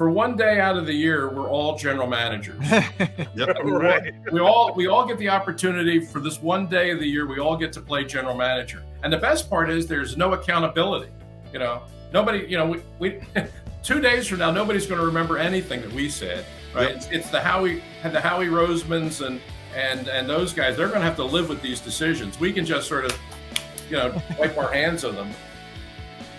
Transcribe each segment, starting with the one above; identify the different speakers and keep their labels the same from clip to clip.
Speaker 1: for one day out of the year, we're all general managers.
Speaker 2: Yep.
Speaker 3: Right.
Speaker 1: We all get the opportunity for this one day of the year. We all get to play general manager. And the best part is there's no accountability. Nobody, we 2 days from now, nobody's going to remember anything that we said, right?
Speaker 2: Yep.
Speaker 1: It's the Howie Rosemans and those guys. They're going to have to live with these decisions. We can just sort of, wipe our hands on them.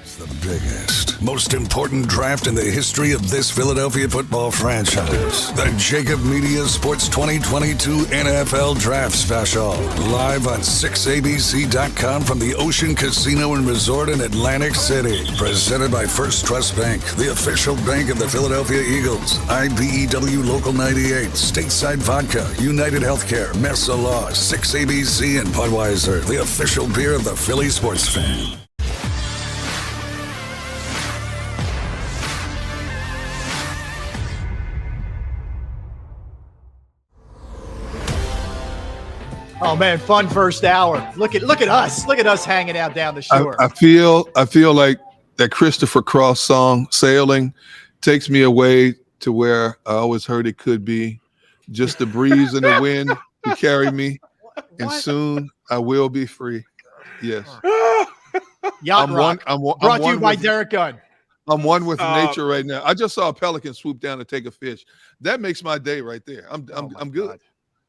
Speaker 4: It's the biggest, most important draft in the history of this Philadelphia football franchise. The JAKIB Media Sports 2022 NFL Draft Special. Live on 6abc.com from the Ocean Casino and Resort in Atlantic City. Presented by First Trust Bank, the official bank of the Philadelphia Eagles. IBEW Local 98, Stateside Vodka, United Healthcare, Mesa Law, 6ABC, and Budweiser, the official beer of the Philly sports fan.
Speaker 5: Oh man, fun first hour. Look at us. Look at us hanging out down the shore.
Speaker 2: I feel like that Christopher Cross song, Sailing, takes me away to where I always heard it could be. Just the breeze and the wind to carry me, and soon I will be free. Yes.
Speaker 5: Yacht Rock, brought to you by Derek Gunn.
Speaker 2: I'm one with nature right now. I just saw a pelican swoop down to take a fish. That makes my day right there. I'm good.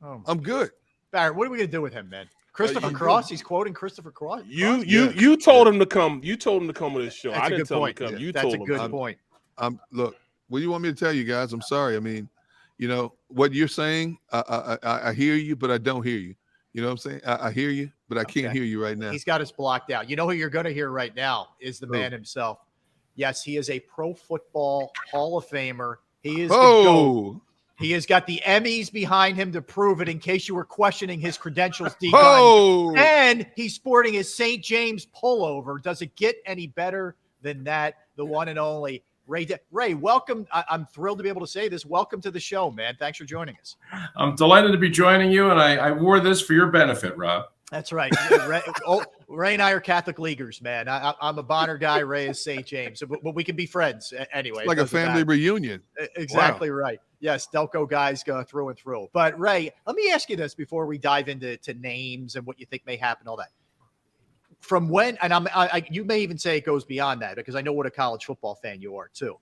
Speaker 2: I'm good.
Speaker 5: Barrett, what are we gonna do with him, man? Christopher Cross. He's quoting Christopher Cross.
Speaker 3: You told him to come. You told him to come with this show.
Speaker 5: That's
Speaker 3: I didn't tell him to come.
Speaker 5: Yeah.
Speaker 3: You
Speaker 5: That's
Speaker 3: told
Speaker 5: a
Speaker 3: him.
Speaker 5: good point.
Speaker 2: Look, what do you want me to tell you guys? I'm sorry. I mean, what you're saying, I hear you, but I don't hear you. You know what I'm saying? I hear you, but I can't hear you right now.
Speaker 5: He's got us blocked out. You know who you're going to hear right now is the man himself. Yes, he is a Pro Football Hall of Famer. He is the GOAT. He has got the Emmys behind him to prove it in case you were questioning his credentials, D-Gun. And he's sporting his St. James pullover. Does it get any better than that? The one and only Ray, welcome. I'm thrilled to be able to say this. Welcome to the show, man. Thanks for joining us.
Speaker 1: I'm delighted to be joining you, and I wore this for your benefit, Rob.
Speaker 5: That's right. Ray and I are Catholic Leaguers, man. I'm a Bonner guy. Ray is St. James. But we can be friends anyway.
Speaker 2: It's like a family reunion.
Speaker 5: Exactly right. Yes, Delco guys go through and through. But, Ray, let me ask you this before we dive into names and what you think may happen, all that. From when, and you may even say it goes beyond that because I know what a college football fan you are too.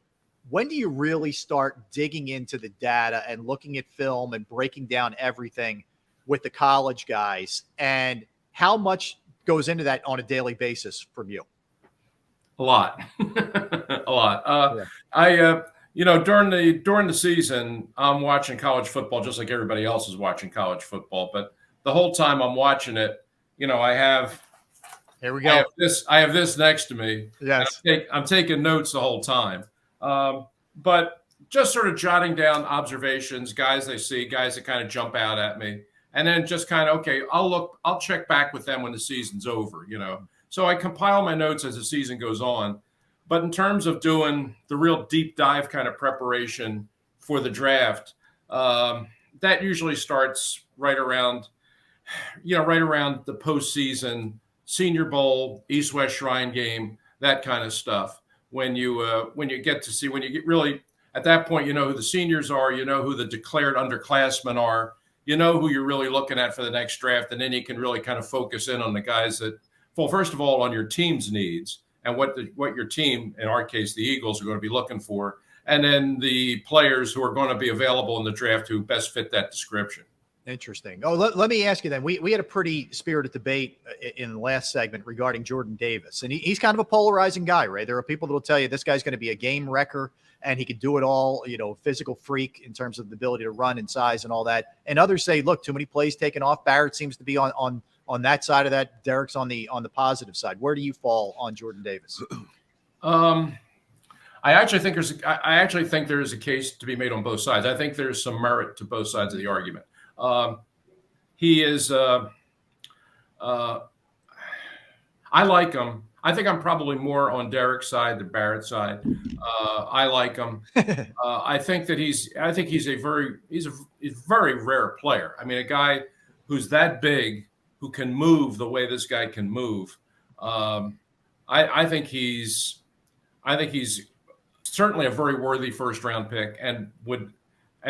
Speaker 5: When do you really start digging into the data and looking at film and breaking down everything with the college guys, and how much goes into that on a daily basis from you?
Speaker 1: A lot, a lot. During the season, I'm watching college football just like everybody else is watching college football. But the whole time I'm watching it,
Speaker 5: Here we go.
Speaker 1: I have this next to me.
Speaker 5: Yes.
Speaker 1: I'm taking notes the whole time. But just sort of jotting down observations, guys I see, guys that kind of jump out at me. And then just kind of, I'll check back with them when the season's over, So I compile my notes as the season goes on. But in terms of doing the real deep dive kind of preparation for the draft, that usually starts right around the postseason, Senior Bowl, East-West Shrine game, that kind of stuff. When you get really at that point, you know who the seniors are, you know who the declared underclassmen are, you know who you're really looking at for the next draft, and then you can really kind of focus in on the guys that, well, first of all, on your team's needs and what your team, in our case, the Eagles, are going to be looking for, and then the players who are going to be available in the draft who best fit that description.
Speaker 5: Interesting. Oh, let me ask you then. We had a pretty spirited debate in the last segment regarding Jordan Davis, and he's kind of a polarizing guy, right? There are people that will tell you this guy's going to be a game wrecker and he could do it all, physical freak in terms of the ability to run and size and all that. And others say, look, too many plays taken off. Barrett seems to be on that side of that. Derek's on the positive side. Where do you fall on Jordan Davis?
Speaker 1: I actually think there is a case to be made on both sides. I think there's some merit to both sides of the argument. He is, I like him. I think I'm probably more on Derek's side than Barrett's side. I like him. I think he's a very rare player. I mean, a guy who's that big, who can move the way this guy can move. I think he's certainly a very worthy first-round pick, and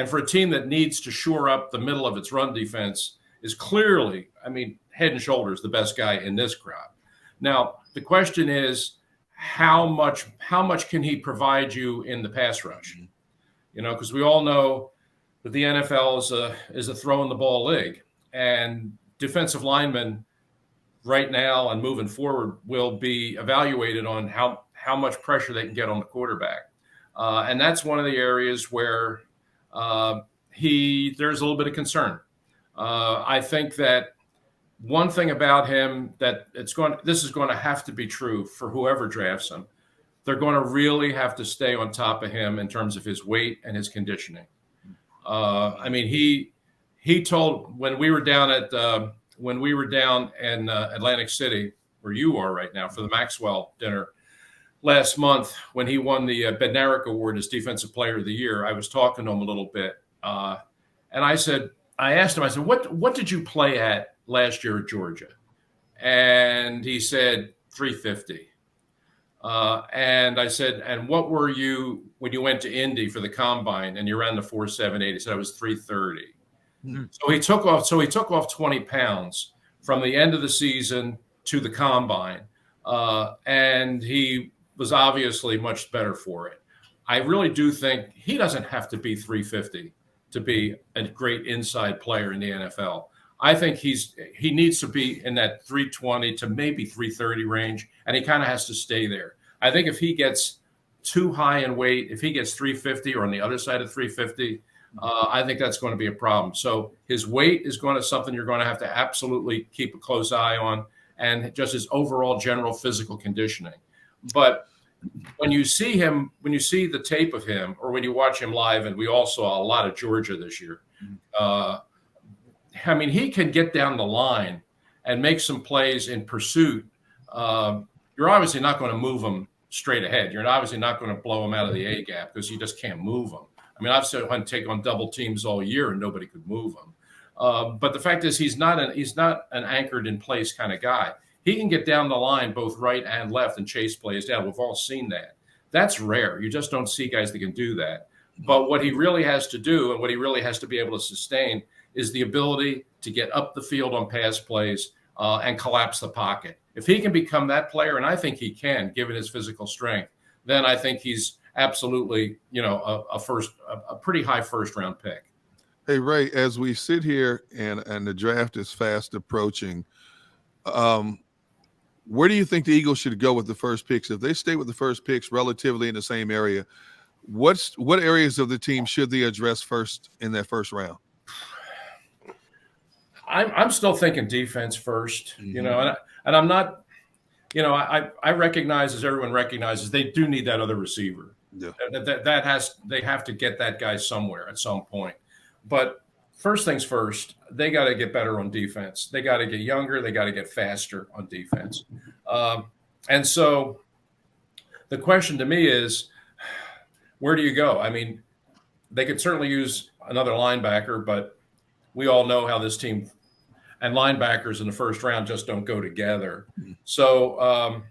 Speaker 1: for a team that needs to shore up the middle of its run defense is clearly, I mean, head and shoulders the best guy in this crowd. Now, the question is, how much can he provide you in the pass rush? You know, because we all know that the NFL is a throwing the ball league, and defensive linemen right now and moving forward will be evaluated on how much pressure they can get on the quarterback. And that's one of the areas where there's a little bit of concern. I think that one thing about him that this is going to have to be true for whoever drafts him. They're going to really have to stay on top of him in terms of his weight and his conditioning. I mean, he told when we were down in Atlantic City, where you are right now, for the Maxwell dinner last month, when he won the Bednarik Award as Defensive Player of the Year, I was talking to him a little bit, and I asked him, I said, what did you play at last year at Georgia? And he said 350. And I said, and what were you when you went to Indy for the combine and you ran the 4.78? He said I was 330. Mm-hmm. So he took off 20 pounds from the end of the season to the combine, and he was obviously much better for it. I really do think he doesn't have to be 350 to be a great inside player in the NFL. I think he needs to be in that 320 to maybe 330 range, and he kind of has to stay there. I think if he gets too high in weight, if he gets 350 or on the other side of 350, I think that's going to be a problem. So his weight is something you're going to have to absolutely keep a close eye on, and just his overall general physical conditioning. But when you see the tape of him, or when you watch him live, and we all saw a lot of Georgia this year, I mean, he can get down the line and make some plays in pursuit. You're obviously not going to move him straight ahead. You're obviously not going to blow him out of the A gap because you just can't move him. I mean, I've seen him take on double teams all year and nobody could move him. But the fact is, he's not an anchored in place kind of guy. He can get down the line both right and left and chase plays down. We've all seen that. That's rare. You just don't see guys that can do that. But what he really has to do, and what he really has to be able to sustain, is the ability to get up the field on pass plays and collapse the pocket. If he can become that player, and I think he can, given his physical strength, then I think he's absolutely, a pretty high first-round pick.
Speaker 2: Hey, Ray, as we sit here and the draft is fast approaching, where do you think the Eagles should go with the first picks? If they stay with the first picks relatively in the same area, what areas of the team should they address first in that first round?
Speaker 1: I'm still thinking defense first, and I'm not, I recognize, as everyone recognizes, they do need that other receiver. Yeah. They have to get that guy somewhere at some point. But first things first, they got to get better on defense. They got to get younger. They got to get faster on defense. And so the question to me is, where do you go? I mean, they could certainly use another linebacker, but we all know how this team and linebackers in the first round just don't go together. So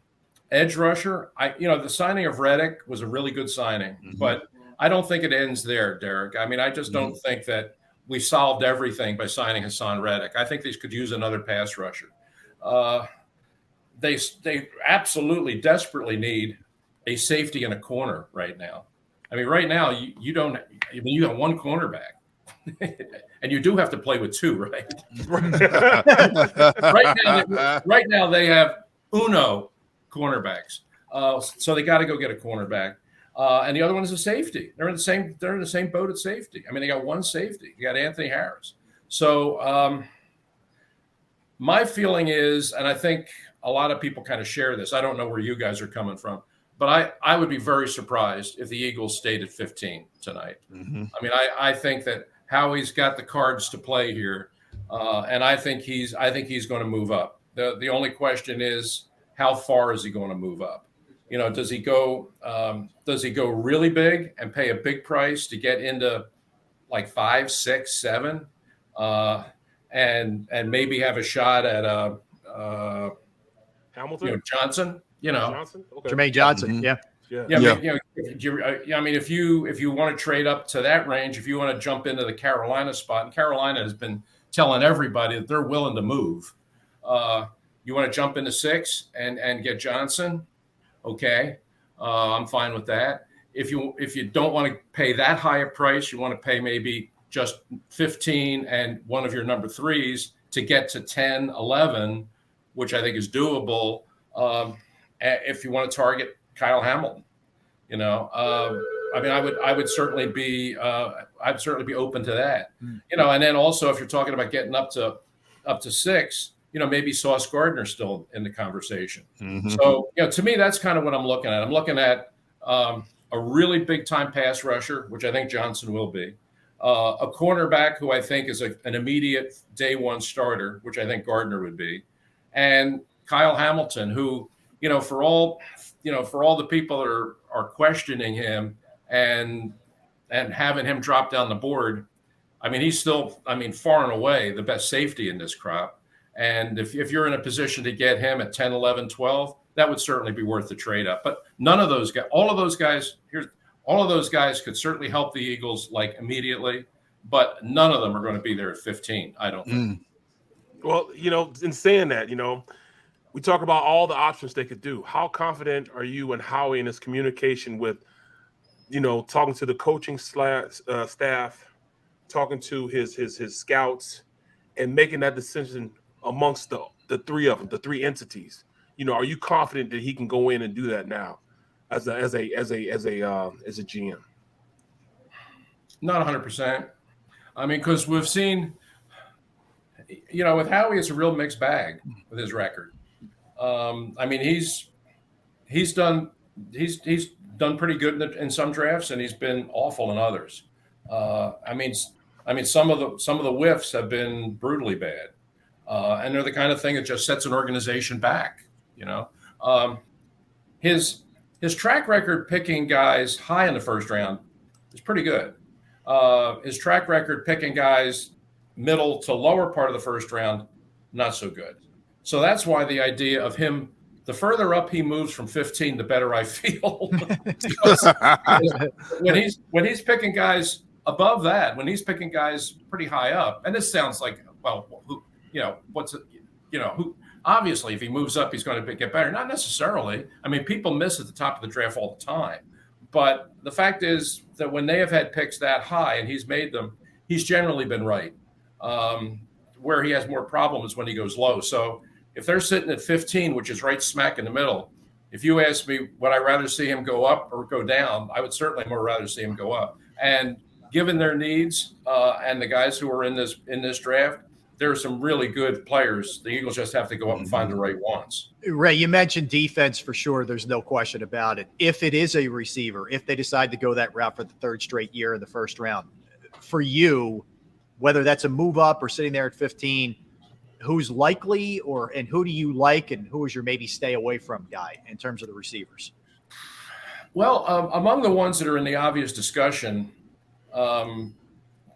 Speaker 1: edge rusher, the signing of Reddick was a really good signing, but I don't think it ends there, Derek. I mean, I just don't think that we solved everything by signing Hassan Reddick. I think they could use another pass rusher. They absolutely desperately need a safety and a corner right now. I mean, right now you got one cornerback. And you do have to play with two, right? Right now they have uno cornerbacks, so they got to go get a cornerback, and the other one is a safety. They're in the same boat at safety. I mean, they got one safety. You got Anthony Harris. So my feeling is, and I think a lot of people kind of share this. I don't know where you guys are coming from, but I would be very surprised if the Eagles stayed at 15 tonight. I mean, I think that Howie's got the cards to play here, and I think he's going to move up. The only question is, how far is he going to move up? Does he go really big and pay a big price to get into like 5, 6, 7, and maybe have a shot at
Speaker 3: Hamilton,
Speaker 1: Johnson?
Speaker 3: Johnson? Okay.
Speaker 5: Jermaine Johnson, yeah.
Speaker 3: Yeah.
Speaker 1: Yeah,
Speaker 2: Yeah.
Speaker 1: I mean, I mean, if you want to trade up to that range, if you want to jump into the Carolina spot, and Carolina has been telling everybody that they're willing to move. You want to jump into 6 and get Johnson, okay, I'm fine with that. If you don't want to pay that high a price, you want to pay maybe just 15 and one of your number 3s to get to 10, 11, which I think is doable. If you want to target Kyle Hamilton, I mean, I would certainly be I'd certainly be open to that. And then also if you're talking about getting up to 6, maybe Sauce Gardner's still in the conversation.
Speaker 2: Mm-hmm.
Speaker 1: So, to me, that's kind of what I'm looking at. I'm looking at a really big time pass rusher, which I think Johnson will be, a cornerback who I think is an immediate day one starter, which I think Gardner would be, and Kyle Hamilton, who, for all the people that are questioning him and having him drop down the board, I mean, he's still, far and away the best safety in this crop. And if you're in a position to get him at 10, 11, 12, that would certainly be worth the trade up. But none of those guys, all of those guys could certainly help the Eagles like immediately, but none of them are going to be there at 15, I don't think.
Speaker 3: Well, in saying that, we talk about all the options they could do. How confident are you in Howie and his communication with, talking to the coaching staff, talking to his scouts, and making that decision amongst the 3 of them, the 3 entities? Are you confident that he can go in and do that now, as a GM?
Speaker 1: Not 100%. I mean, because we've seen, with Howie, it's a real mixed bag with his record. I mean, he's done pretty good in some drafts, and he's been awful in others. I mean, some of the whiffs have been brutally bad, and they're the kind of thing that just sets an organization back. His track record picking guys high in the first round is pretty good. His track record picking guys middle to lower part of the first round, not so good. So that's why the idea of him, the further up he moves from 15, the better I feel. when he's picking guys above that, when he's picking guys pretty high up, and this sounds like, well, who obviously if he moves up, he's going to get better. Not necessarily. I mean, people miss at the top of the draft all the time. But the fact is that when they have had picks that high and he's made them, he's generally been right. Where he has more problems when he goes low. So if they're sitting at 15, which is right smack in the middle, if you ask me, would I rather see him go up or go down? I would certainly more rather see him go up. And given their needs and the guys who are in this draft, there are some really good players. The Eagles just have to go up and find the right ones.
Speaker 5: Ray, you mentioned defense for sure. There's no question about it. If it is a receiver, if they decide to go that route for the 3rd straight year in the first round, for you, whether that's a move up or sitting there at 15, who's likely and who do you like and who is your maybe stay away from guy in terms of the receivers?
Speaker 1: Well, among the ones that are in the obvious discussion,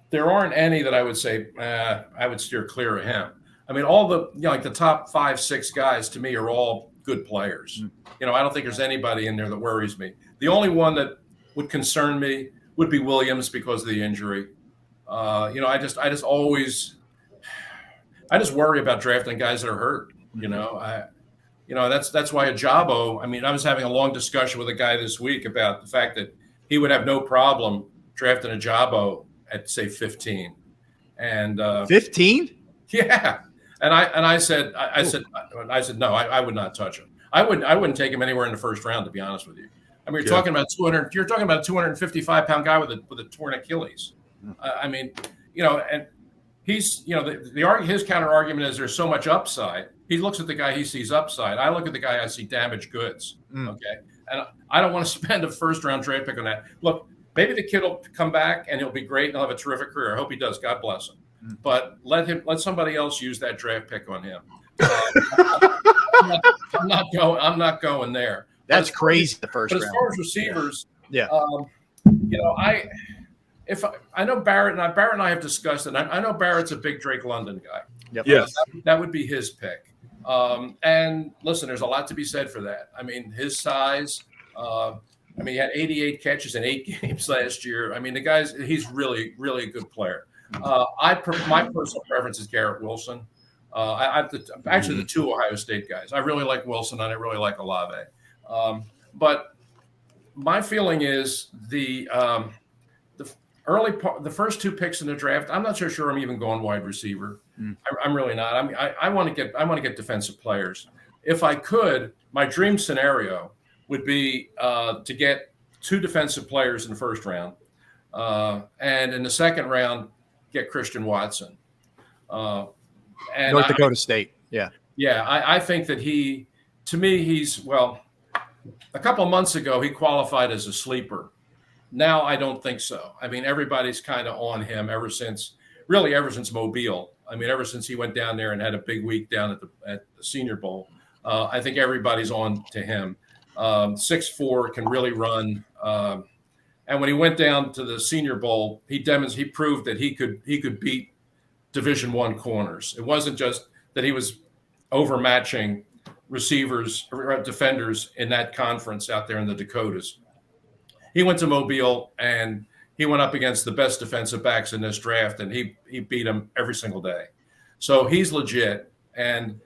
Speaker 1: there aren't any that I would say I would steer clear of him. I mean, all the like the top 5, 6 guys to me are all good players. I don't think there's anybody in there that worries me. The only one that would concern me would be Williams because of the injury. I just worry about drafting guys that are hurt. That's why Ajabo. I mean, I was having a long discussion with a guy this week about the fact that he would have no problem drafting Ajabo at say 15, and
Speaker 5: 15.
Speaker 1: Yeah, and I said no, I would not touch him. I wouldn't take him anywhere in the first round, to be honest with you. I mean, you're talking about 200. You're talking about a 255-pound guy with a torn Achilles. I mean, and he's, his counter argument is there's so much upside. He looks at the guy he sees upside. I look at the guy I see damaged goods. Okay, and I don't want to spend a first-round draft pick on that. Look, maybe the kid will come back and he'll be great and he'll have a terrific career. I hope he does. God bless him. But let somebody else use that draft pick on him. I'm not going there.
Speaker 5: That's crazy. The first round.
Speaker 1: But as far as receivers,
Speaker 5: yeah.
Speaker 1: I know Barrett and I have discussed it. I know Barrett's a big Drake London guy.
Speaker 5: Yep.
Speaker 3: Yes,
Speaker 1: that would be his pick. And listen, there's a lot to be said for that. I mean, his size, I mean, he had 88 catches in 8 games last year. I mean, he's really, really a good player. My personal preference is Garrett Wilson. Actually, the 2 Ohio State guys. I really like Wilson and I really like Olave. But my feeling is the first 2 picks in the draft, I'm not so sure I'm even going wide receiver. I'm really not. I mean, I want to get defensive players. If I could, my dream scenario would be to get 2 defensive players in the first round, and in the second round, get Christian Watson. And
Speaker 5: North Dakota State. Yeah.
Speaker 1: Yeah, I think that to me, he's, well, a couple of months ago, he qualified as a sleeper. Now I don't think so. I mean, everybody's kind of on him ever since Mobile. I mean, ever since he went down there and had a big week down at the Senior Bowl. I think everybody's on to him. 6'4", can really run. And when he went down to the Senior Bowl, he proved that he could beat Division I corners. It wasn't just that he was overmatching receivers or defenders in that conference out there in the Dakotas. He went to Mobile and he went up against the best defensive backs in this draft, and he beat them every single day. So he's legit. And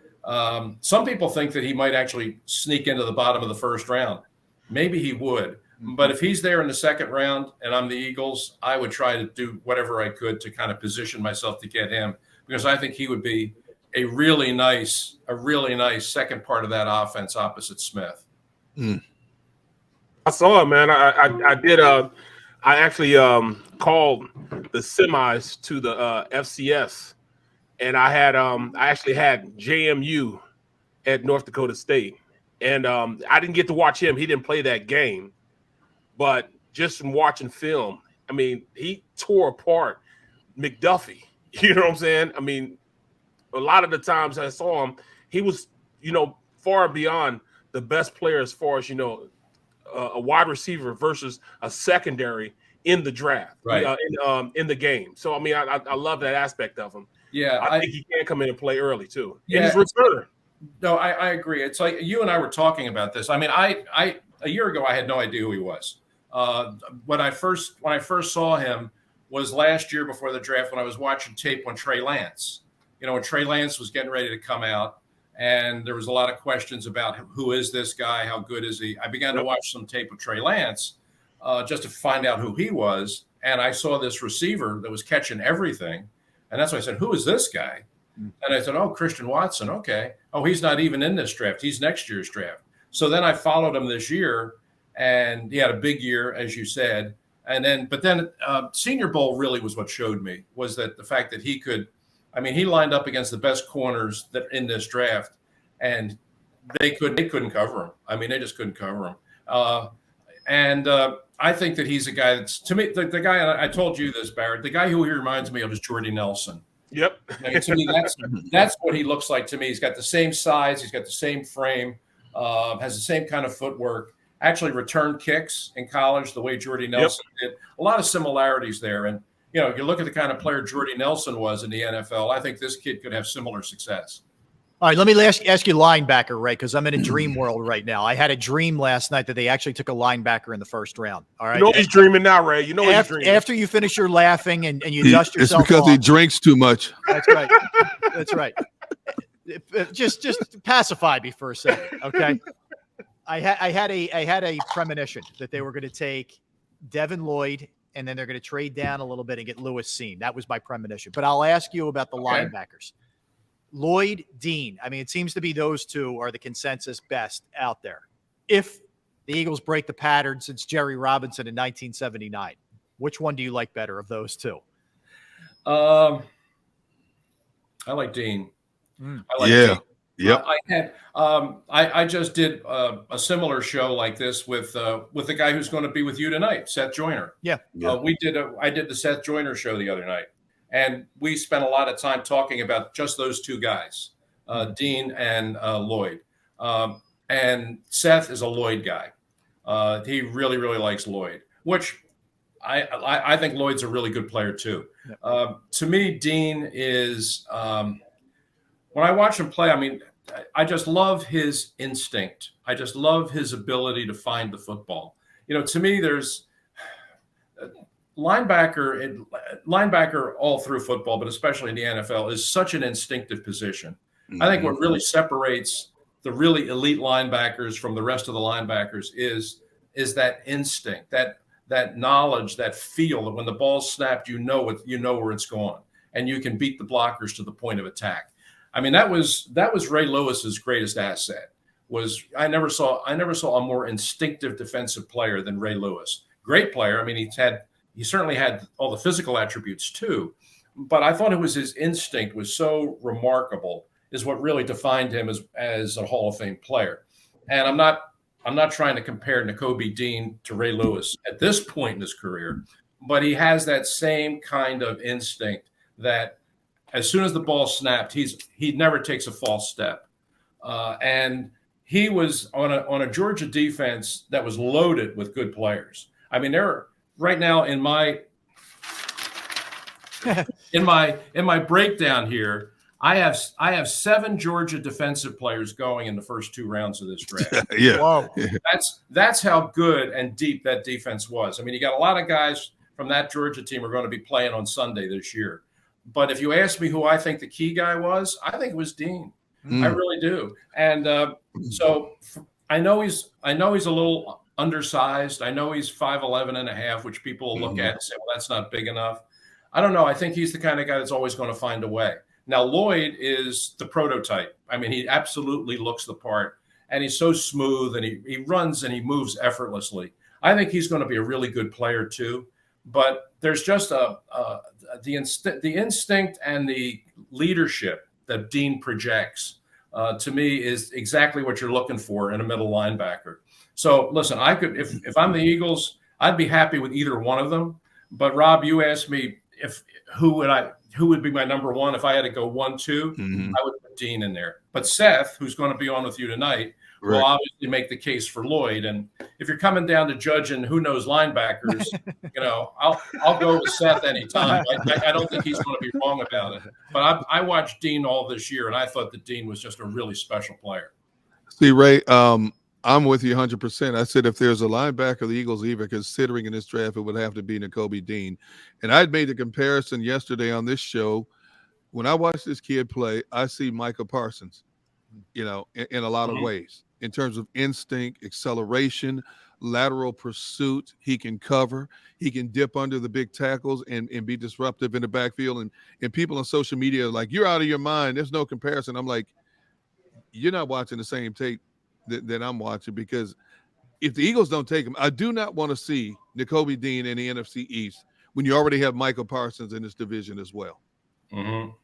Speaker 1: some people think that he might actually sneak into the bottom of the first round. Maybe he would. But if he's there in the second round and I'm the Eagles, I would try to do whatever I could to kind of position myself to get him, because I think he would be a really nice second part of that offense opposite Smith.
Speaker 3: I saw it, man. I did. I actually called the semis to the FCS, and I actually had JMU at North Dakota State, and I didn't get to watch him. He didn't play that game. But just from watching film, I mean, he tore apart McDuffie. You know what I'm saying? I mean, a lot of the times I saw him, he was, far beyond the best player as far as, a wide receiver versus a secondary in the draft,
Speaker 1: right?
Speaker 3: In the game. So, I mean, I love that aspect of him.
Speaker 1: Yeah.
Speaker 3: I think he can come in and play early, too.
Speaker 1: Yeah.
Speaker 3: And he's returner.
Speaker 1: No, I agree. It's like you and I were talking about this. I mean, a year ago, I had no idea who he was. When I first saw him was last year before the draft, when I was watching tape on Trey Lance. When Trey Lance was getting ready to come out, and there was a lot of questions about who is this guy, how good is he. I began to watch some tape of Trey Lance just to find out who he was, and I saw this receiver that was catching everything, and that's why I said, "Who is this guy?" And I said, "Oh, Christian Watson. Okay. Oh, he's not even in this draft. He's next year's draft." So then I followed him this year. And he had a big year, as you said. But then Senior Bowl really was what showed me, was that the fact that he lined up against the best corners that in this draft, and they couldn't cover him. I mean, they just couldn't cover him. I think that he's a guy that's, to me, the guy, and I told you this, Barrett, the guy who he reminds me of is Jordy Nelson.
Speaker 3: Yep.
Speaker 1: I mean, to me, that's what he looks like to me. He's got the same size. He's got the same frame, has the same kind of footwork. Actually returned kicks in college the way Jordy Nelson did. A lot of similarities there. And, you look at the kind of player Jordy Nelson was in the NFL, I think this kid could have similar success.
Speaker 5: All right, let me ask you linebacker, Ray, because I'm in a dream world right now. I had a dream last night that they actually took a linebacker in the first round. All right.
Speaker 3: He's dreaming now, Ray. He's dreaming.
Speaker 5: After you finish your laughing and you dust yourself
Speaker 2: It's because
Speaker 5: off.
Speaker 2: he drinks too much.
Speaker 5: That's right. That's right. Just pacify me for a second, okay? I had a premonition that they were going to take Devin Lloyd and then they're going to trade down a little bit and get Lewis Seen. That was my premonition. But I'll ask you about the linebackers. Lloyd, Dean. I mean, it seems to be those two are the consensus best out there. If the Eagles break the pattern since Jerry Robinson in 1979, which one do you like better of those two?
Speaker 1: I like Dean. I like Dean.
Speaker 2: Yep.
Speaker 1: I just did a similar show like this with the guy who's going to be with you tonight, Seth Joyner.
Speaker 5: Yeah.
Speaker 1: I did the Seth Joyner show the other night, and we spent a lot of time talking about just those two guys, Dean and Lloyd. And Seth is a Lloyd guy. He really, really likes Lloyd, which I think Lloyd's a really good player too. Yeah. To me, Dean is. When I watch him play, I mean, I just love his instinct. I just love his ability to find the football. to me, there's linebacker all through football, but especially in the NFL, is such an instinctive position. Mm-hmm. I think what really separates the really elite linebackers from the rest of the linebackers is that instinct, that knowledge, that feel that when the ball's snapped, you know where it's going, and you can beat the blockers to the point of attack. I mean, that was Ray Lewis's greatest asset. I never saw a more instinctive defensive player than Ray Lewis. Great player. I mean, he certainly had all the physical attributes too, but I thought it was his instinct was so remarkable, is what really defined him as a Hall of Fame player. And I'm not trying to compare Nakobe Dean to Ray Lewis at this point in his career, but he has that same kind of instinct that as soon as the ball snapped, he never takes a false step. And he was on a Georgia defense that was loaded with good players. I mean, right now in my breakdown here, I have 7 Georgia defensive players going in the first 2 rounds of this draft.
Speaker 2: Yeah.
Speaker 5: Whoa.
Speaker 1: That's how good and deep that defense was. I mean, you got a lot of guys from that Georgia team are going to be playing on Sunday this year. But if you ask me who I think the key guy was, I think it was Dean. I really do. And so I know he's a little undersized. I know he's 5'11 and a half, which people will look at and say, well, that's not big enough. I don't know. I think he's the kind of guy that's always going to find a way. Now, Lloyd is the prototype. I mean, he absolutely looks the part, and he's so smooth, and he runs and he moves effortlessly. I think he's going to be a really good player too. But there's just the instinct and the leadership that Dean projects, to me, is exactly what you're looking for in a middle linebacker. So listen, if I'm the Eagles, I'd be happy with either one of them. But Rob, you asked me who would be my number one if I had to go 1-2. I would put Dean in there. But Seth, who's going to be on with you tonight, will obviously make the case for Lloyd. And if you're coming down to judging who knows linebackers, I'll go with Seth anytime. I don't think he's going to be wrong about it. But I watched Dean all this year, and I thought that Dean was just a really special player.
Speaker 2: See, Ray, I'm with you 100%. I said if there's a linebacker the Eagles even considering in this draft, it would have to be Nakobe Dean. And I'd made the comparison yesterday on this show. When I watch this kid play, I see Micah Parsons, in a lot of ways. In terms of instinct, acceleration, lateral pursuit, he can cover. He can dip under the big tackles and be disruptive in the backfield. And people on social media are like, you're out of your mind. There's no comparison. I'm like, you're not watching the same tape that I'm watching, because if the Eagles don't take him, I do not want to see Nakobe Dean in the NFC East when you already have Michael Parsons in this division as well.
Speaker 3: You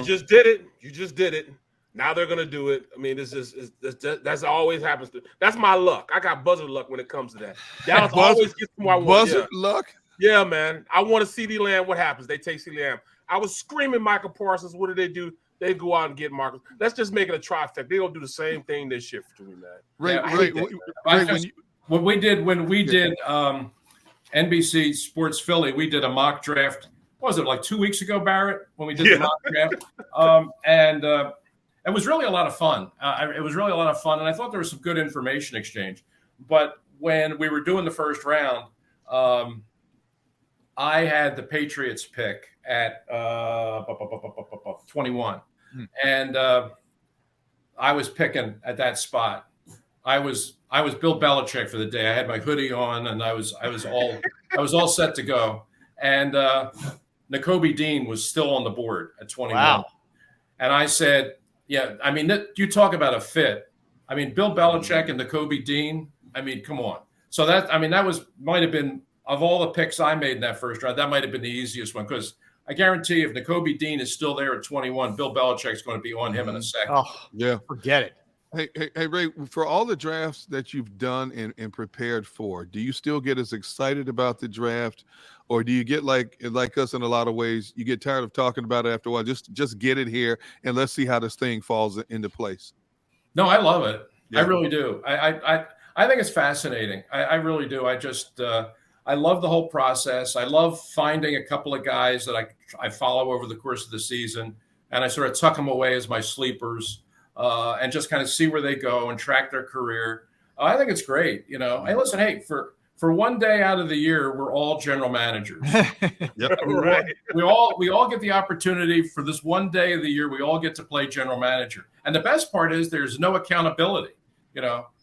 Speaker 3: just did it. Now they're going to do it. I mean, that's always happens. That's my luck. I got buzzer luck when it comes to that. Dallas always gets who I want.
Speaker 2: Buzzer luck?
Speaker 3: Yeah, man. I want to CeeDee Lamb. What happens? They take CeeDee Lamb. I was screaming Michael Parsons. What do? They go out and get Marcus. Let's just make it a trifecta. They're going to do the same thing this year for doing that.
Speaker 1: When we did NBC Sports Philly, we did a mock draft. What was it, like 2 weeks ago, Barrett, when we did the mock draft? And it was really a lot of fun. And I thought there was some good information exchange. But when we were doing the first round, I had the Patriots pick at 21. And I was picking at that spot. I was Bill Belichick for the day. I had my hoodie on, and I was all set to go. And Nakobe Dean was still on the board at 21. Wow. And I said, yeah, I mean, you talk about a fit. I mean, Bill Belichick and Nakobe Dean, I mean, come on. So might have been, of all the picks I made in that first round, that might have been the easiest one, because I guarantee if Nakobe Dean is still there at 21, Bill Belichick's going to be on him in a second.
Speaker 5: Oh, yeah. Forget it.
Speaker 2: Hey, Ray, for all the drafts that you've done and prepared for, do you still get as excited about the draft, or do you get like us in a lot of ways, you get tired of talking about it after a while? Just get it here and let's see how this thing falls into place.
Speaker 1: No, I love it. Yeah. I really do. I think it's fascinating. I really do. I love the whole process. I love finding a couple of guys that I follow over the course of the season, and I sort of tuck them away as my sleepers, and just kind of see where they go and track their career. I think it's great. Hey, listen, for for one day out of the year, we're all general managers.
Speaker 2: Yep.
Speaker 3: Right.
Speaker 1: We all get the opportunity for this one day of the year. We all get to play general manager. And the best part is there's no accountability.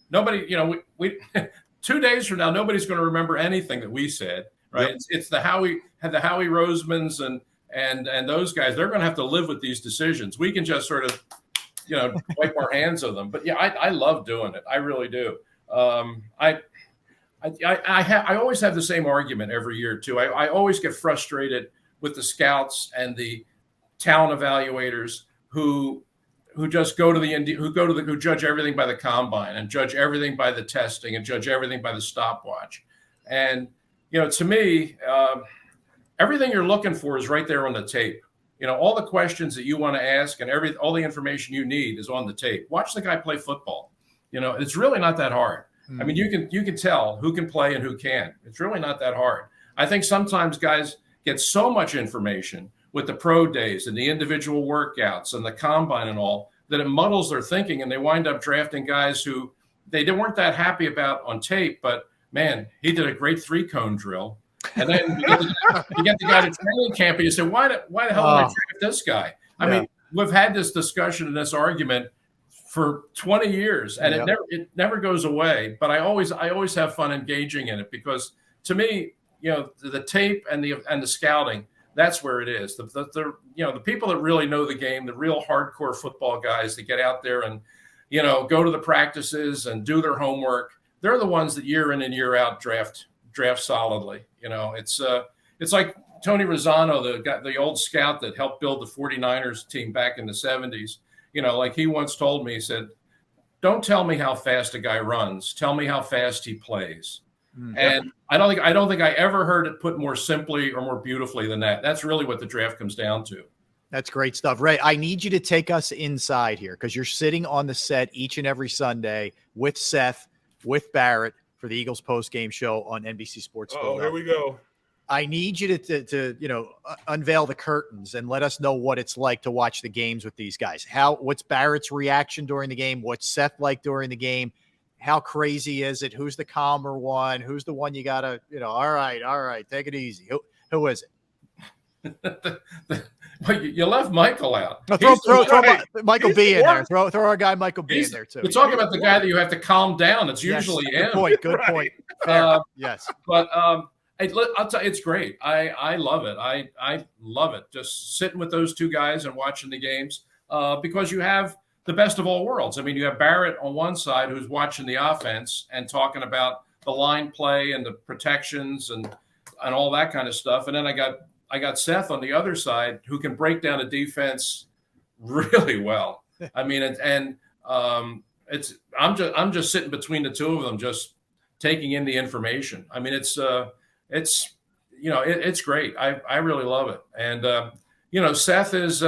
Speaker 1: Nobody, we 2 days from now, nobody's going to remember anything that we said, right?
Speaker 2: Yep.
Speaker 1: It's the Howie Rosemans and those guys. They're going to have to live with these decisions. We can just sort of, wipe our hands of them. But yeah, I love doing it. I really do. I always have the same argument every year too. I always get frustrated with the scouts and the talent evaluators who just who judge everything by the combine and judge everything by the testing and judge everything by the stopwatch. And to me, everything you're looking for is right there on the tape. All the questions that you want to ask and all the information you need is on the tape. Watch the guy play football. It's really not that hard. I mean, you can tell who can play and who can't. It's really not that hard. I think sometimes guys get so much information with the pro days and the individual workouts and the combine and all that it muddles their thinking, and they wind up drafting guys who they weren't that happy about on tape. But man, he did a great 3-cone drill. And then you get the guy to training camp and you say, why the hell did I draft this guy? I mean, we've had this discussion and this argument for 20 years, and it never goes away. But I always have fun engaging in it, because to me, the tape and the scouting, that's where it is. The people that really know the game, the real hardcore football guys that get out there and go to the practices and do their homework. They're the ones that year in and year out draft solidly. It's like Tony Rossano, the old scout that helped build the 49ers team back in the 70s. Like he once told me, he said, "Don't tell me how fast a guy runs. Tell me how fast he plays." And I don't think I ever heard it put more simply or more beautifully than that. That's really what the draft comes down to.
Speaker 5: That's great stuff. Ray, I need you to take us inside here, because you're sitting on the set each and every Sunday with Seth, with Barrett, for the Eagles post-game show on NBC Sports.
Speaker 3: Oh, here we go.
Speaker 5: I need you to unveil the curtains and let us know what it's like to watch the games with these guys. What's Barrett's reaction during the game? What's Seth like during the game? How crazy is it? Who's the calmer one? Who's the one you gotta, all right, take it easy. Who is it?
Speaker 1: You left Michael out.
Speaker 5: No, throw Michael B in there. Throw our guy Michael B in there too.
Speaker 1: We're talking about the guy that you have to calm down. It's usually him.
Speaker 5: Good point. Yes.
Speaker 1: But I'll tell you, it's great. I love it. I love it. Just sitting with those two guys and watching the games, because you have the best of all worlds. I mean, you have Barrett on one side who's watching the offense and talking about the line play and the protections and all that kind of stuff. And then I got Seth on the other side who can break down a defense really well. I mean, I'm just sitting between the two of them, just taking in the information. I mean, it's great. I really love it. And Seth is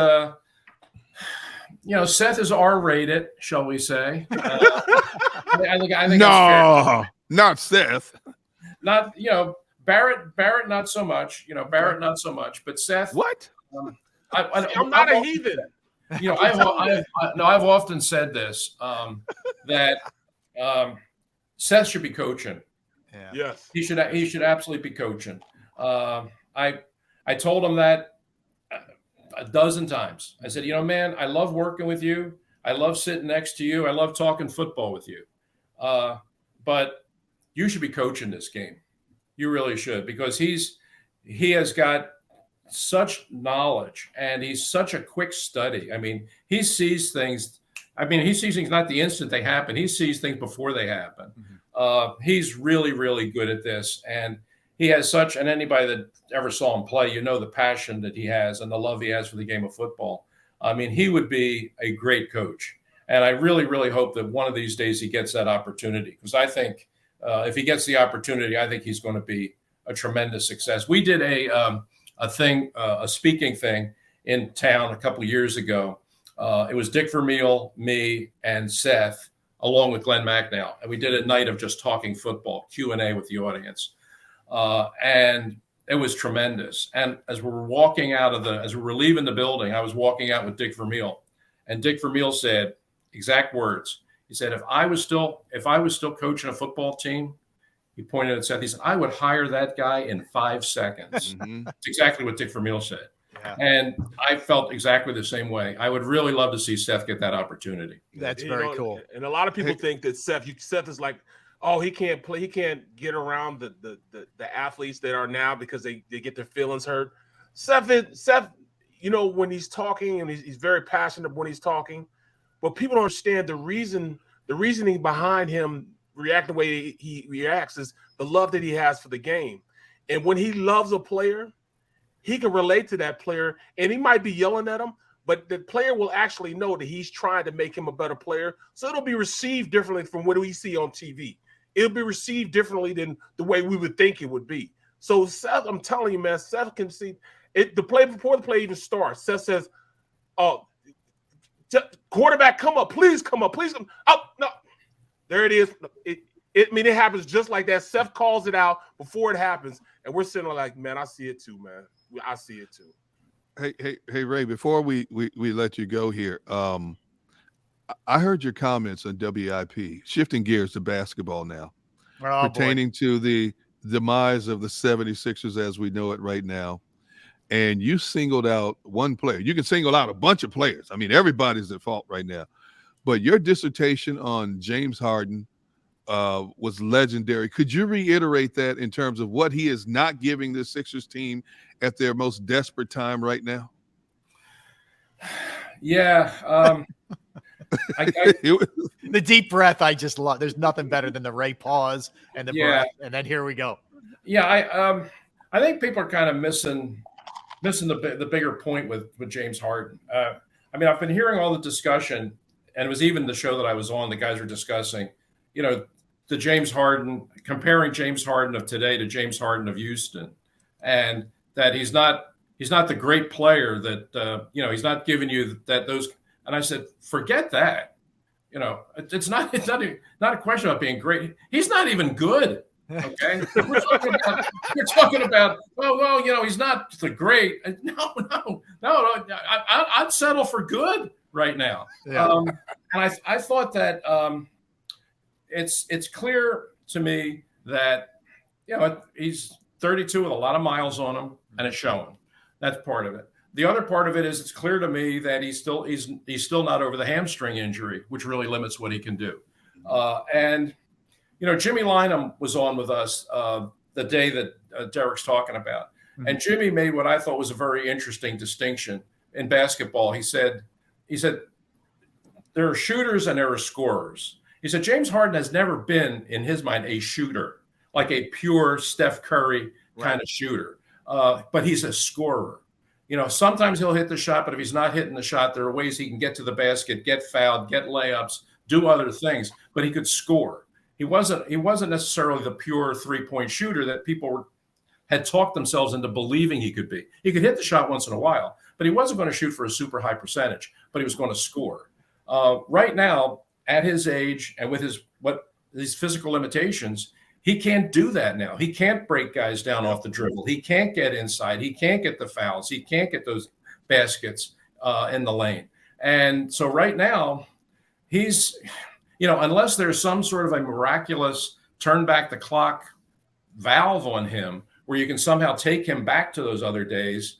Speaker 1: Seth is R-rated, shall we say? I think no,
Speaker 2: that's fair. Not Seth.
Speaker 1: Not Barrett not so much. Barrett not so much, but Seth.
Speaker 2: What?
Speaker 3: I'm not a heathen.
Speaker 1: I've often said this, that Seth should be coaching.
Speaker 5: Yeah.
Speaker 3: Yes,
Speaker 1: he should absolutely be coaching. I told him that a dozen times. I said, man, I love working with you. I love sitting next to you. I love talking football with you. But you should be coaching this game. You really should, because he has got such knowledge and he's such a quick study. I mean, he sees things. He sees things not the instant they happen. He sees things before they happen. Mm-hmm. He's really, really good at this. And he has such, and anybody that ever saw him play, the passion that he has and the love he has for the game of football. I mean, he would be a great coach. And I really, really hope that one of these days he gets that opportunity, because I think if he gets the opportunity, I think he's going to be a tremendous success. We did a speaking thing in town a couple of years ago. It was Dick Vermeil, me, and Seth, along with Glenn Macnow. And we did a night of just talking football, Q&A with the audience. And it was tremendous. And as we were leaving the building, I was walking out with Dick Vermeil, and Dick Vermeil said, exact words, he said, if I was still coaching a football team, He pointed at Seth. He said, "I would hire that guy in 5 seconds."
Speaker 2: Mhm.
Speaker 1: It's exactly what Dick Vermeil said.
Speaker 5: Yeah.
Speaker 1: And I felt exactly the same way. I would really love to see Seth get that opportunity.
Speaker 5: That's
Speaker 3: You
Speaker 5: very
Speaker 3: know,
Speaker 5: cool.
Speaker 3: And a lot of people think that Seth is like, oh, he can't play, he can't get around the athletes that are now because they get their feelings hurt. Seth, you know, when he's talking, and he's very passionate when he's talking, but people don't understand the reasoning behind him reacting the way he reacts is the love that he has for the game. And when he loves a player, he can relate to that player, and he might be yelling at him, but the player will actually know that he's trying to make him a better player. So it'll be received differently from what we see on TV. It'll be received differently than the way we would think it would be. So Seth, I'm telling you, man, Seth can see it. The play before the play even starts, Seth says, "Oh, quarterback, come up, please come up, please come." Oh, no, there it is. It happens just like that. Seth calls it out before it happens, and we're sitting there like, man, I see it too, man. I see it too.
Speaker 2: Hey, Ray, before we let you go here, I heard your comments on WIP, shifting gears to basketball now, pertaining to the demise of the 76ers as we know it right now. And you singled out one player. You can single out a bunch of players. I mean, everybody's at fault right now. But your dissertation on James Harden was legendary. Could you reiterate that in terms of what he is not giving the Sixers team at their most desperate time right now?
Speaker 1: Yeah.
Speaker 5: The deep breath I just love. There's nothing better than the Ray pause and the breath, and then here we go.
Speaker 1: Yeah, I think people are kind of missing the bigger point with James Harden. I mean, I've been hearing all the discussion, and it was even the show that I was on, the guys were discussing, you know, the James Harden, comparing James Harden of today to James Harden of Houston, and that he's not the great player that he's not giving you those. And I said, forget that. You know, it's not a question about being great. He's not even good. Okay, we're talking about. Well, you know, he's not the great. No. I'd settle for good right now.
Speaker 5: Yeah.
Speaker 1: And I thought that it's clear to me that, you know, he's 32 with a lot of miles on him, and it's showing. That's part of it. The other part of it is it's clear to me that he's still not over the hamstring injury, which really limits what he can do. And you know, Jimmy Lynam was on with us the day that Derek's talking about, and Jimmy made what I thought was a very interesting distinction in basketball. He said there are shooters and there are scorers. He said James Harden has never been, in his mind, a shooter, like a pure Steph Curry kind of shooter, but he's a scorer. You know, sometimes he'll hit the shot, but if he's not hitting the shot, there are ways he can get to the basket, get fouled, get layups, do other things, but he could score. He wasn't necessarily the pure three-point shooter that people had talked themselves into believing he could be. He could hit the shot once in a while, but he wasn't going to shoot for a super high percentage, but he was going to score. Right now, at his age and with his physical limitations, he can't do that now. He can't break guys down off the dribble. He can't get inside. He can't get the fouls. He can't get those baskets in the lane. And so right now, he's, you know, unless there's some sort of a miraculous turn back the clock valve on him where you can somehow take him back to those other days,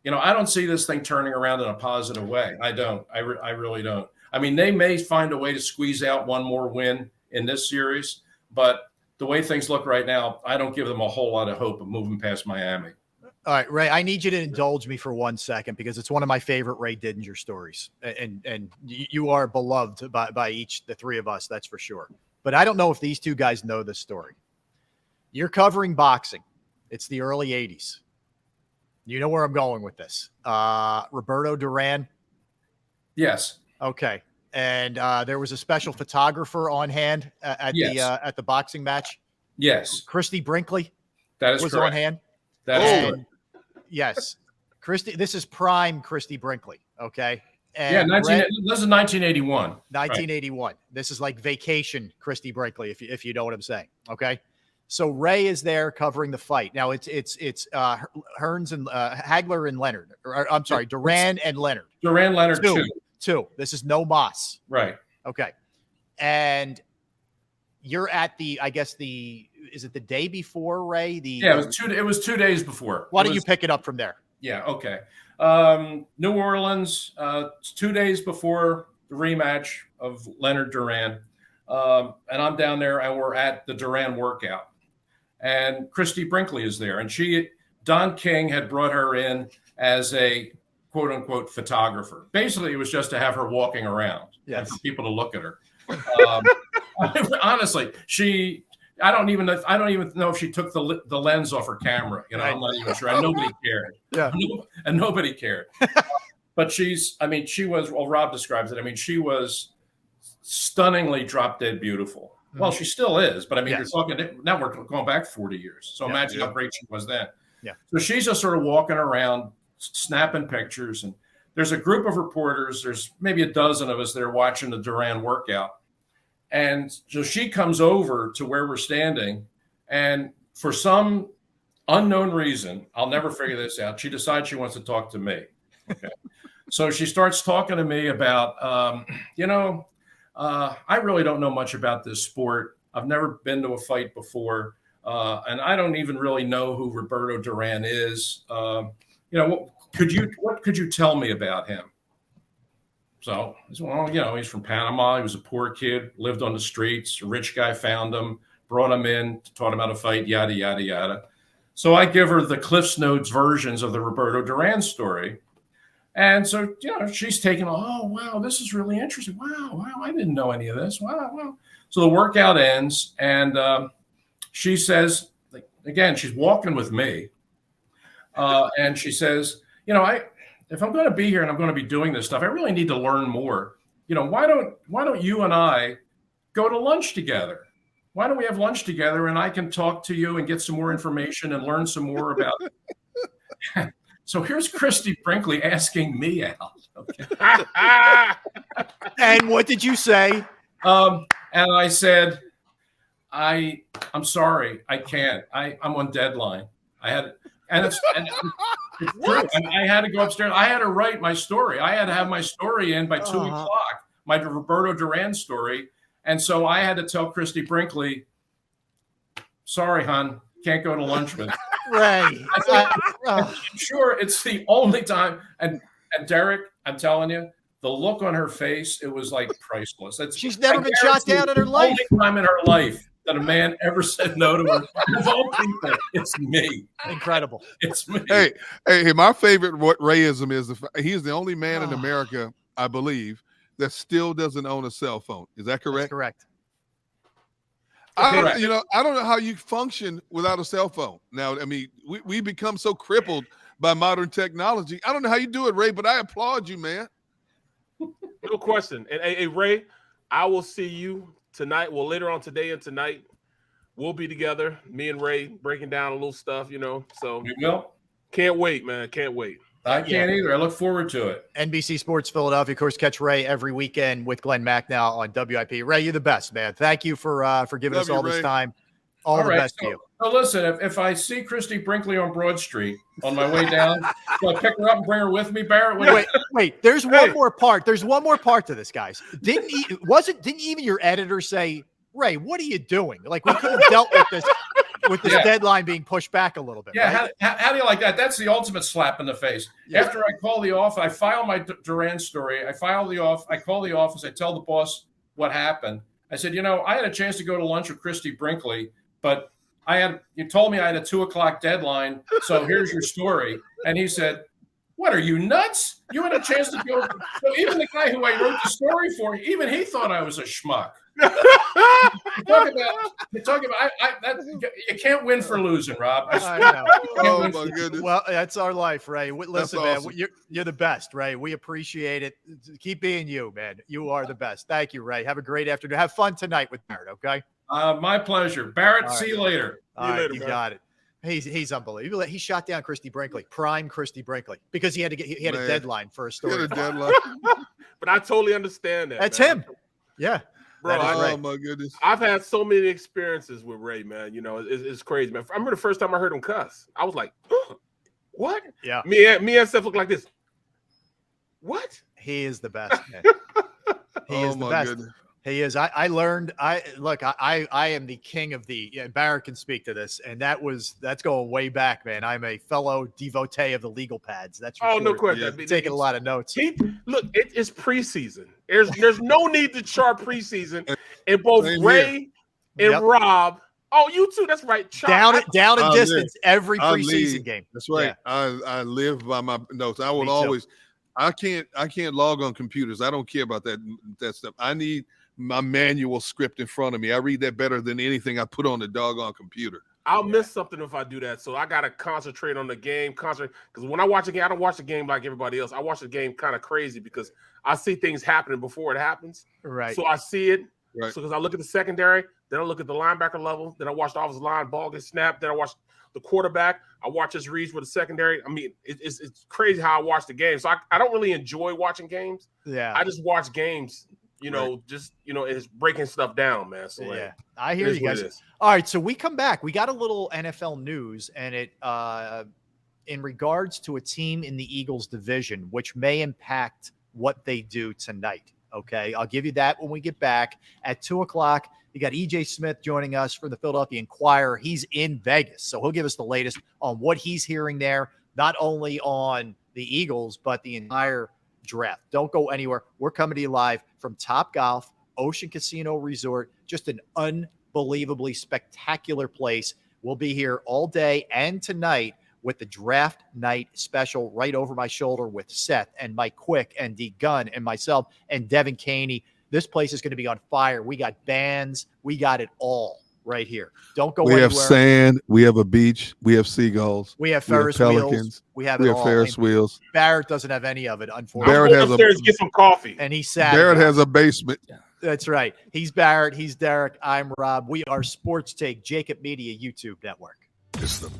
Speaker 1: you know, I don't see this thing turning around in a positive way. I don't. I really don't. I mean, they may find a way to squeeze out one more win in this series, but the way things look right now, I don't give them a whole lot of hope of moving past Miami.
Speaker 5: All right, Ray, I need you to indulge me for 1 second because it's one of my favorite Ray Didinger stories. And you are beloved by the three of us, that's for sure. But I don't know if these two guys know this story. You're covering boxing. It's the early 80s. You know where I'm going with this. Roberto Duran?
Speaker 1: Yes.
Speaker 5: Okay. And there was a special photographer on hand at the boxing match.
Speaker 1: Yes.
Speaker 5: Christy Brinkley
Speaker 1: was
Speaker 5: correct.
Speaker 1: On
Speaker 5: hand.
Speaker 1: That is correct.
Speaker 5: Yes. Christy, this is prime Christy Brinkley. Okay.
Speaker 1: And this is 1981.
Speaker 5: 1981. Right. This is like vacation Christy Brinkley, if you know what I'm saying. Okay. So Ray is there covering the fight. Now it's Hearns and Hagler and Leonard. I'm sorry, Duran and Leonard.
Speaker 1: Duran, Leonard,
Speaker 5: two. This is no Moss.
Speaker 1: Right.
Speaker 5: Okay. And you're at I guess is it the day before, Ray?
Speaker 1: Yeah, it was 2 days before.
Speaker 5: Why don't you pick it up from there?
Speaker 1: Yeah, okay. New Orleans, 2 days before the rematch of Leonard Duran. And I'm down there, and we're at the Duran workout. And Christy Brinkley is there. And Don King had brought her in as a quote-unquote photographer. Basically, it was just to have her walking around and for people to look at her. Honestly, I don't even know if she took the lens off her camera. You know, I'm not even sure. And nobody cared.
Speaker 5: Yeah.
Speaker 1: And nobody cared. But she was, well, Rob describes it. I mean, she was stunningly drop dead beautiful. Well, she still is, but I mean, you're talking, now we're going back 40 years. So imagine how great she was then.
Speaker 5: Yeah.
Speaker 1: So she's just sort of walking around, snapping pictures. And there's a group of reporters. There's maybe a dozen of us there watching the Duran workout. And so she comes over to where we're standing. And for some unknown reason, I'll never figure this out, she decides she wants to talk to me. Okay. So she starts talking to me about, I really don't know much about this sport. I've never been to a fight before. And I don't even really know who Roberto Duran is. What could you tell me about him? So, well, he's from Panama. He was a poor kid, lived on the streets. A rich guy found him, brought him in, taught him how to fight, yada, yada, yada. So I give her the Cliff's Notes versions of the Roberto Duran story. And so, she's taking, oh, wow, this is really interesting. Wow, I didn't know any of this. Wow. So the workout ends, and she says, again, she's walking with me. And she says, if I'm going to be here and I'm going to be doing this stuff, I really need to learn more. Why don't you and I go to lunch together? Why don't we have lunch together and I can talk to you and get some more information and learn some more about it? So here's Christy Brinkley asking me out. Okay.
Speaker 5: And what did you say?
Speaker 1: And I said, I'm sorry, I can't. I'm on deadline. It's true. I had to go upstairs. I had to write my story. I had to have my story in by 2 o'clock, my Roberto Duran story. And so I had to tell Christy Brinkley, sorry, hon, can't go to lunch with you.
Speaker 5: Right.
Speaker 1: I'm sure it's the only time. And Derek, I'm telling you, the look on her face, it was like priceless.
Speaker 5: She's never been shot down in her life.
Speaker 1: The only time in her life that a man ever said no to her. Of all people, it's me.
Speaker 5: Incredible.
Speaker 1: It's me.
Speaker 2: Hey, my favorite Rayism is he's the only man in America, I believe, that still doesn't own a cell phone. Is that correct?
Speaker 5: That's correct.
Speaker 2: I don't know how you function without a cell phone. Now, I mean, we become so crippled by modern technology. I don't know how you do it, Ray, but I applaud you, man.
Speaker 3: No question. And hey, Ray, I will see you tonight. Well, later on today and tonight, we'll be together. Me and Ray breaking down a little stuff, So
Speaker 1: We will.
Speaker 3: Can't wait, man. Can't wait.
Speaker 1: I can't either. I look forward to it.
Speaker 5: NBC Sports Philadelphia, of course, catch Ray every weekend with Glenn Mack now on WIP. Ray, you're the best, man. Thank you for giving us all this time. All the best to you.
Speaker 1: So listen, if I see Christy Brinkley on Broad Street on my way down, do I pick her up and bring her with me, Barrett?
Speaker 5: Wait. There's one more part. There's one more part to this, guys. Didn't even your editor say, Ray, what are you doing? Like, we could have dealt with this deadline being pushed back a little bit.
Speaker 1: Yeah.
Speaker 5: Right?
Speaker 1: How do you like that? That's the ultimate slap in the face. Yeah. After I call the office, I file my Duran story. I call the office. I tell the boss what happened. I said, I had a chance to go to lunch with Christy Brinkley, but you told me I had a 2 o'clock deadline. So here's your story. And he said, what, are you nuts? You had a chance to go. So even the guy who I wrote the story for, even he thought I was a schmuck. You can't win for losing, Rob.
Speaker 5: I know.
Speaker 2: Oh my goodness.
Speaker 5: Well, that's our life, Ray. Listen,
Speaker 2: awesome.
Speaker 5: man, you're the best, Ray. We appreciate it. Keep being you, man. You are the best. Thank you, Ray. Have a great afternoon. Have fun tonight with Barrett, okay?
Speaker 1: My pleasure. Barrett, see you later.
Speaker 5: All right, you got it. He's unbelievable. He shot down Christy Brinkley, prime Christy Brinkley, because he had a deadline for a story.
Speaker 2: He had a deadline.
Speaker 3: But I totally understand that.
Speaker 5: That's
Speaker 3: man.
Speaker 5: him. Yeah.
Speaker 3: Bro,
Speaker 2: oh my goodness.
Speaker 3: I've had so many experiences with Ray, man. It's crazy, man. I remember the first time I heard him cuss. I was like, what?
Speaker 5: Yeah.
Speaker 3: Me and Steph look like this. What?
Speaker 5: He is the best, man. He is the best.
Speaker 2: Goodness.
Speaker 5: He is. I learned. I am the king of the. Yeah, Barrett can speak to this, and that's going way back, man. I'm a fellow devotee of the legal pads. That's for sure.
Speaker 3: No question.
Speaker 5: Yeah. Taking a lot of notes.
Speaker 3: Look, it's preseason. There's no need to chart preseason. And both Ray and Rob. Oh, you too. That's right.
Speaker 5: Down in distance every preseason game.
Speaker 2: That's right. Yeah. I live by my notes. I will always. I can't log on computers. I don't care about that stuff. I need my manual script in front of me. I read that better than anything I put on the doggone computer.
Speaker 3: I'll miss something if I do that. So I gotta concentrate on the game. Because when I watch a game, I don't watch the game like everybody else. I watch the game kind of crazy because I see things happening before it happens.
Speaker 5: Right.
Speaker 3: So I see it.
Speaker 2: Right.
Speaker 3: So because I look at the secondary, then I look at the linebacker level, then I watch the offensive line ball get snapped, then I watch the quarterback. I watch his reads with the secondary. I mean, it's crazy how I watch the game. So I don't really enjoy watching games.
Speaker 5: Yeah.
Speaker 3: I just watch games. It's breaking stuff down, man. So
Speaker 5: I hear you guys. All right, so we come back. We got a little NFL news, and it in regards to a team in the Eagles division, which may impact what they do tonight. Okay, I'll give you that when we get back at 2:00. You got EJ Smith joining us from the Philadelphia Inquirer. He's in Vegas, so he'll give us the latest on what he's hearing there, not only on the Eagles but the entire draft. Don't go anywhere. We're coming to you live from Top Golf Ocean Casino Resort. Just an unbelievably spectacular place. We'll be here all day and tonight with the draft night special right over my shoulder with Seth and Mike Quick and D Gunn and myself and Devin Caney. This place is going to be on fire. We got bands. We got it all right here. Don't go anywhere.
Speaker 2: We have sand. We have a beach. We have seagulls.
Speaker 5: We have Ferris wheels. We have
Speaker 2: Ferris wheels.
Speaker 5: Barrett doesn't have any of it, unfortunately.
Speaker 3: Barrett has upstairs get some coffee.
Speaker 5: And he's sad.
Speaker 2: Barrett has a basement.
Speaker 5: That's right. He's Barrett. He's Derek. I'm Rob. We are Sports Take, JAKIB Media YouTube Network.
Speaker 4: It's the